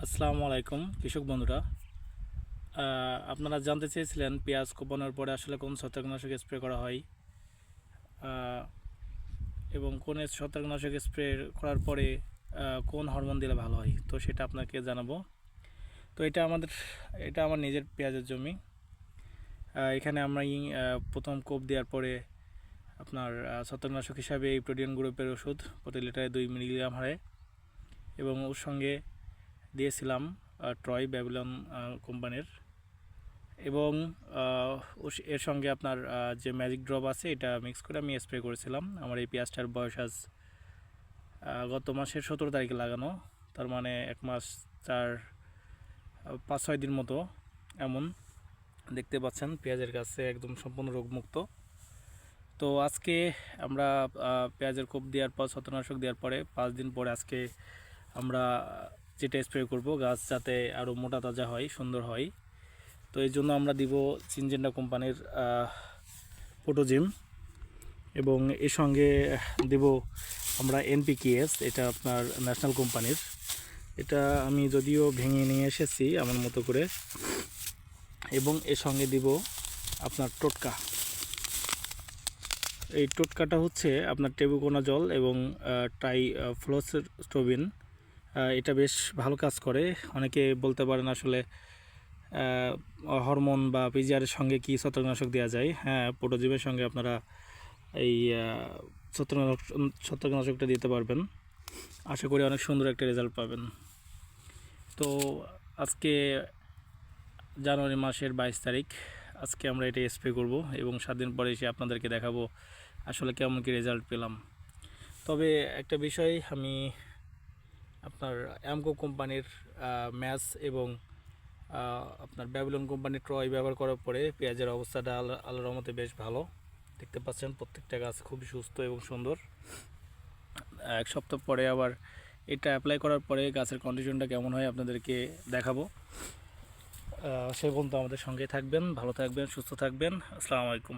আসসালামু আলাইকুম কৃষক বন্ধুরা। আপনারা জানতে চেয়েছিলেন পেঁয়াজ কোপানোর পরে আসলে কোন ছত্রাকনাশক স্প্রে করা হয় আহ, এবং কোন ছত্রাকনাশক স্প্রে করার পরে কোন হরমোন দিলে ভালো হয়, তো সেটা আপনাকে জানাবো। তো এটা আমার নিজের পেঁয়াজের জমি। এখানে আমরা প্রথম কোপ দেওয়ার পরে আপনার ছত্রাকনাশক হিসাবে এই প্রোটিন গ্রুপের ওষুধ প্রতি লিটারে 2 মিলিগ্রাম হারে, এবং ওর সঙ্গে দিয়েছিলাম ট্রয় ব্যাবিলন কোম্পানির, এবং এর সঙ্গে আপনার যে ম্যাজিক ড্রপ আছে এটা মিক্স করে আমি স্প্রে করেছিলাম। আমার এই পেঁয়াজটার বয়স আজ গত মাসের 17 তারিখে লাগানো, তার মানে 1 মাস 5-6 দিন মতো এমন। দেখতে পাচ্ছেন পেঁয়াজের কাছে একদম সম্পূর্ণ রোগমুক্ত। তো আজকে আমরা পেঁয়াজের কোপ দেওয়ার পর, ছত্রাকনাশক দেওয়ার পরে 5 দিন পরে আজকে আমরা যেটা স্প্রে করব গাছ যাতে আরও মোটা তাজা হয়, সুন্দর হয়। তো এই জন্য আমরা দিব সিনজেন্টা কোম্পানির পোটোজিম, এবং এর সঙ্গে দেব আমরা এনপিকেএস, এটা আপনার ন্যাশনাল কোম্পানির। এটা আমি যদিও ভেঙে নিয়ে এসেছি আমার মতো করে, এবং এর সঙ্গে দিব আপনার টোটকা। এই টোটকাটা হচ্ছে আপনার টেবুকোনা জল এবং ট্রাইফ্লোস্টোবিন। এটা বেশ ভালো কাজ করে। অনেকে বলতে পারেন আসলে হরমোন বা পিজিআরের সঙ্গে কি ছত্রাকনাশক দেওয়া যায়। হ্যাঁ, পোটোজিমের সঙ্গে আপনারা এই ছত্রাকনাশকটা দিতে পারবেন। আশা করি অনেক সুন্দর একটা রেজাল্ট পাবেন। তো আজকে জানুয়ারি মাসের 22 তারিখ, আজকে আমরা এটা স্প্রে করব এবং 7 দিন পরে এসে আপনাদেরকে দেখাবো আসলে কেমন কি রেজাল্ট পেলাম। তবে একটা বিষয়, আমি আপনার অ্যামকো কোম্পানির ম্যাচ এবং আপনার ব্যাবিলন কোম্পানির ট্রয় ব্যবহার করার পরে পেঁয়াজের অবস্থাটা আল্লাহর রহমতে বেশ ভালো। দেখতে পাচ্ছেন প্রত্যেকটা গাছ খুবই সুস্থ এবং সুন্দর। 1 সপ্তাহ পরে আবার এটা অ্যাপ্লাই করার পরে গাছের কন্ডিশনটা কেমন হয় আপনাদেরকে দেখাবো। সেই পর্যন্ত আমাদের সঙ্গেই থাকবেন, ভালো থাকবেন, সুস্থ থাকবেন। আসসালামু আলাইকুম।